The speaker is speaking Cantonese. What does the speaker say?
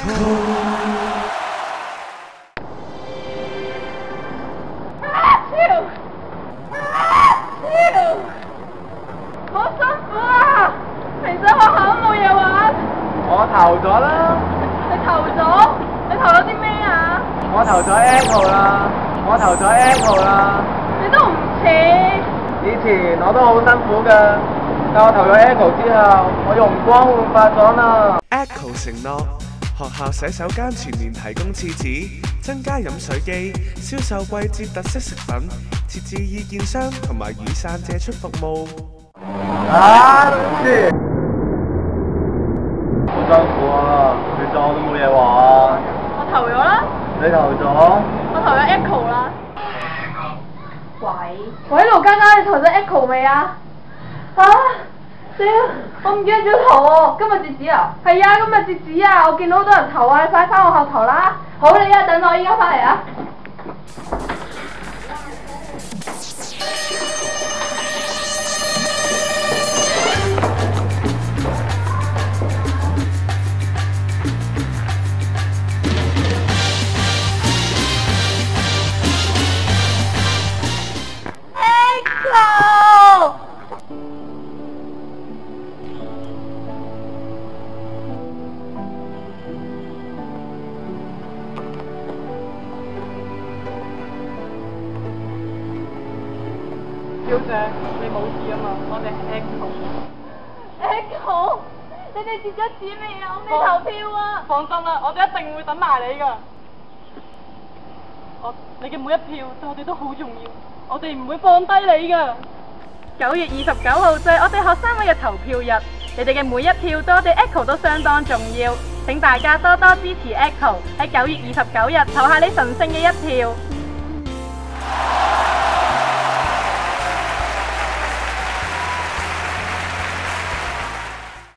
好辛苦啊！平時學校都冇嘢玩。我投咗啦。你投咗？你投咗啲咩啊？我投咗 Echo 啦。我投咗 Echo 啦。你都唔似。以前我都好辛苦㗎，但我投咗 Echo 之後，我容光煥發咗啦。Echo 承諾學校洗手間全年提供廁紙，增加飲水機，銷售季節特色食品，設置意見箱同埋雨傘借出服務。啊！好辛苦啊！其實我都冇嘢玩。我投咗啦。你投咗？我投咗 Echo 啦。喂，盧嘉嘉，你投咗 Echo 未啊？啊！死啦！我唔記得咗投喎，今日截止啊？係啊，今日截止啊！我見到好多人投啊，你快翻學校投啦！好，你一等我依家翻嚟啊！小姐，你冇事啊嘛？我哋係 Echo，你哋截咗紙未啊？我未投票啊！放心啦，我哋一定會等埋你噶。你嘅每一票對我哋都好重要，我哋唔會放低你噶。9月29號就係我哋學生會嘅投票日，你哋嘅每一票對我哋 Echo 都相當重要，請大家多多支持 Echo，喺9月29日投下你神聖嘅一票。